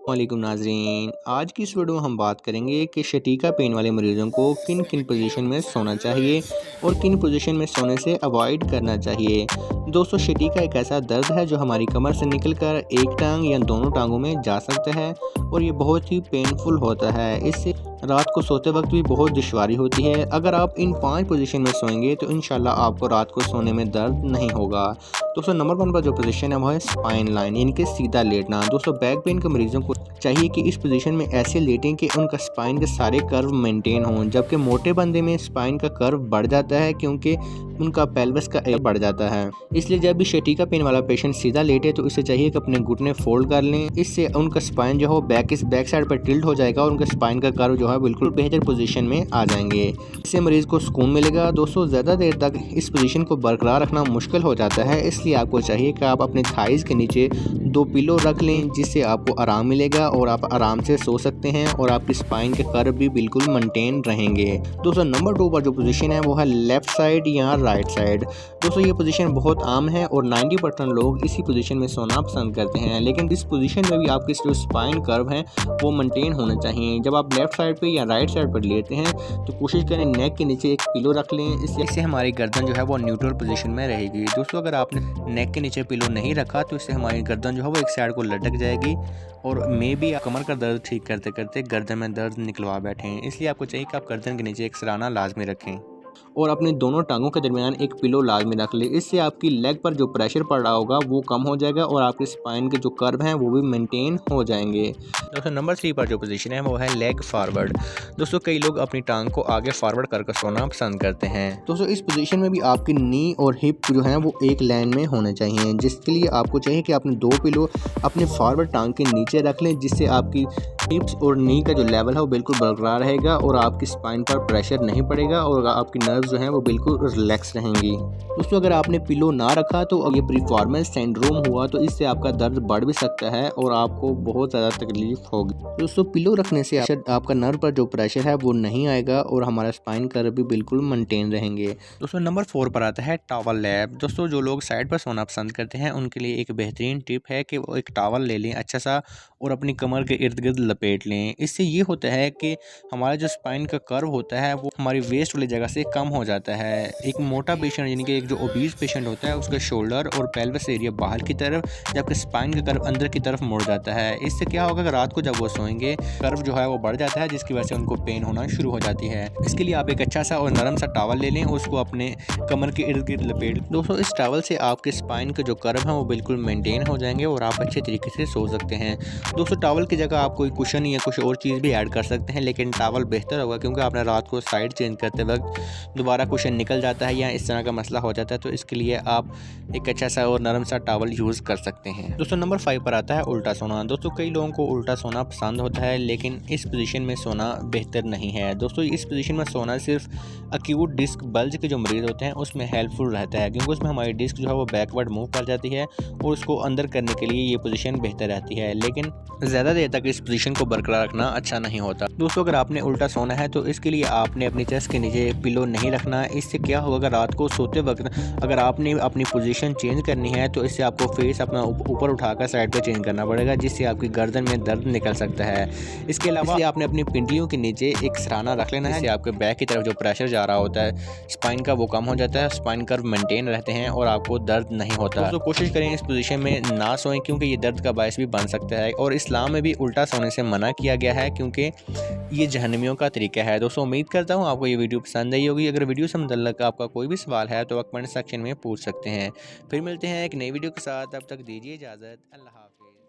वालेकुम नाजरीन, आज की इस वीडियो में हम बात करेंगे कि शटीका पेन वाले मरीज़ों को किन किन पोजीशन में सोना चाहिए और किन पोजीशन में सोने से अवॉइड करना चाहिए। दोस्तों, शटीका एक ऐसा दर्द है जो हमारी कमर से निकलकर एक टांग या दोनों टांगों में जा सकता है और ये बहुत ही पेनफुल होता है। इससे रात को सोते वक्त भी बहुत दुश्वारी होती है। अगर आप इन 5 पोजीशन में सोएंगे तो इंशाल्लाह आपको रात को सोने में दर्द नहीं होगा। दोस्तों, नंबर 1 पर जो पोजीशन है वो है स्पाइन लाइन, यानी कि सीधा लेटना। दोस्तों, बैक पेन के मरीजों को चाहिए कि इस पोजीशन में ऐसे लेटें कि उनका स्पाइन के सारे कर्व मेंटेन हों, जबकि मोटे बंदे में स्पाइन का कर्व बढ़ जाता है क्योंकि उनका पेल्विस का एरिया बढ़ जाता है। इसलिए जब भी शटीका पेन वाला पेशेंट सीधा लेटे तो इसे चाहिए कि अपने घुटने फोल्ड कर लें। इससे उनका स्पाइन जो है बैक साइड पर टिल्ट हो जाएगा और उनका स्पाइन का कर्व जो है बिल्कुल बेहतर पोजीशन में आ जाएंगे। इससे मरीज को सुकून मिलेगा। दोस्तों, ज़्यादा देर तक इस पोजीशन को बरकरार रखना मुश्किल हो जाता है, इसलिए आपको चाहिए कि आप अपने थाइज़ के नीचे 2 पिलो रख लें, जिससे आपको आराम मिलेगा और आप आराम से सो सकते हैं और आपकी स्पाइन के कर्व भी बिल्कुल मेंटेन रहेंगे। दोस्तों, नंबर 2 पर जो पोजीशन है वो है लेफ़्ट साइड या राइट साइड। दोस्तों, ये पोजीशन बहुत आम है और 90% लोग इसी पोजीशन में सोना पसंद करते हैं, लेकिन इस पोजीशन में भी आपके जो स्पाइन कर्व हैं वो मेंटेन होने चाहिए। जब आप लेफ़्ट साइड पे या राइट साइड पर लेते हैं तो कोशिश करें नेक के नीचे एक पिलो रख लें। इससे हमारी गर्दन जो है वो न्यूट्रल पोजीशन में रहेगी। दोस्तों, अगर आपने नेक के नीचे पिलो नहीं रखा तो इससे हमारी गर्दन जो है वो एक साइड को लटक जाएगी और मे भी कमर का दर्द ठीक करते करते गर्दन में दर्द निकलवा बैठें। इसलिए आपको चाहिए कि आप गर्दन के नीचे एक सराहना लाजमी रखें और अपनी दोनों टांगों के दरमियान एक पिलो लाजमी रख ले। इससे आपकी लेग पर जो प्रेशर पड़ रहा होगा वो कम हो जाएगा और आपके स्पाइन के जो कर्व हैं वो भी मेंटेन हो जाएंगे। दोस्तों, नंबर 3 पर जो पोजीशन है वो है लेग फॉरवर्ड। दोस्तों, कई लोग अपनी टांग को आगे फॉरवर्ड करके सोना पसंद करते हैं। दोस्तों, इस पोजीशन में भी आपकी नी और हिप जो है वो एक लाइन में होने चाहिए, जिसके लिए आपको चाहिए कि आपने 2 पिलो अपने फॉरवर्ड टांग के नीचे रख लें, जिससे आपकी हिप्स और नी का जो लेवल है वो बिल्कुल बरकरार रहेगा और आपकी स्पाइन पर प्रेशर नहीं पड़ेगा और आपकी नर्व्स जो हैं वो बिल्कुल रिलैक्स रहेंगी। दोस्तों, अगर आपने पिलो ना रखा तो ये प्रीफॉर्मेंस सिंड्रोम हुआ तो इससे आपका दर्द बढ़ भी सकता है और आपको बहुत ज़्यादा तकलीफ होगी। दोस्तों, पिलो रखने से आपका नर्व पर जो प्रेशर है वो नहीं आएगा और हमारा स्पाइन कर्व भी बिल्कुल मेंटेन रहेंगे। दोस्तों, नंबर 4 पर आता है टॉवल लैप। दोस्तों, जो लोग साइड पर सोना पसंद करते हैं उनके लिए एक बेहतरीन टिप है कि वो एक टॉवल ले लें अच्छा सा और अपनी कमर के इर्द गिर्द लपेट लें। इससे ये होता है कि हमारा जो स्पाइन का कर्व होता है वो हमारी वेस्ट वाली जगह से कम हो जाता है। एक मोटा पेशेंट यानी कि एक जो ओबीज पेशेंट होता है उसका शोल्डर और पेल्विस एरिया बाहर की तरफ जबकि स्पाइन का कर्व अंदर की तरफ मुड़ जाता है। इससे क्या होगा कि रात को जब वो सोएंगे कर्व जो है वो बढ़ जाता है, जिसकी वजह से उनको पेन होना शुरू हो जाती है। इसके लिए आप एक अच्छा सा और नरम सा टॉवल ले लें, उसको अपने कमर के इर्द गिर्द लपेट। दोस्तों, इस टॉवल से आपके स्पाइन के जो कर्व हैं वो बिल्कुल मेंटेन हो जाएंगे और आप अच्छे तरीके से सो सकते हैं। दोस्तों, टॉवल की जगह आप कोई कुशन या कुछ और चीज़ भी ऐड कर सकते हैं, लेकिन टॉवल बेहतर होगा क्योंकि आपने रात को साइड चेंज करते वक्त दोबारा कुशन निकल जाता है या इस तरह का मसला हो जाता है, तो इसके लिए आप एक अच्छा सा और नरम सा टॉवल यूज़ कर सकते हैं। दोस्तों, नंबर 5 पर आता है उल्टा सोना। दोस्तों, कई लोगों को उल्टा सोना पसंद होता है, लेकिन इस पोजीशन में सोना बेहतर नहीं है। दोस्तों, इस पोजीशन में सोना सिर्फ अक्यूट डिस्क बल्ज के जो मरीज़ होते हैं उसमें हेल्पफुल रहता है, क्योंकि उसमें हमारी डिस्क जो है वो बैकवर्ड मूव कर जाती है और उसको अंदर करने के लिए ये पोजीशन बेहतर रहती है, लेकिन ज़्यादा देर तक इस पोजीशन को बरकरार रखना अच्छा नहीं होता। दोस्तों, अगर आपने उल्टा सोना है तो इसके लिए आपने अपनी चेस्ट के नीचे पिलो नहीं रखना। इससे क्या होगा, अगर रात को सोते वक्त अगर आपने अपनी पोजीशन चेंज करनी है तो इससे आपको फेस अपना ऊपर उठाकर साइड पर चेंज करना पड़ेगा, जिससे आपकी गर्दन में दर्द निकल सकता है। इसके अलावा आपने अपनी पिंडलियों के नीचे एक सराहना रख लेना है, जिससे आपके बैक की तरफ जो प्रेशर जा रहा होता है स्पाइन का वो कम हो जाता है, स्पाइन कर्व मेंटेन रहते हैं और आपको दर्द नहीं होता। तो कोशिश करें इस पोजीशन में ना सोएं, क्योंकि ये दर्द का बायस भी बन सकता है और इस्लाम में भी उल्टा सोने से मना किया गया है क्योंकि ये जहन्नमियों का तरीका है। दोस्तों, उम्मीद करता हूँ आपको ये वीडियो पसंद आई होगी। अगर वीडियो से मुतल्लिक़ आपका कोई भी सवाल है तो आप कमेंट सेक्शन में पूछ सकते हैं। फिर मिलते हैं एक नई वीडियो के साथ, तब तक दीजिए इजाज़त। अल्लाह हाफ़िज़।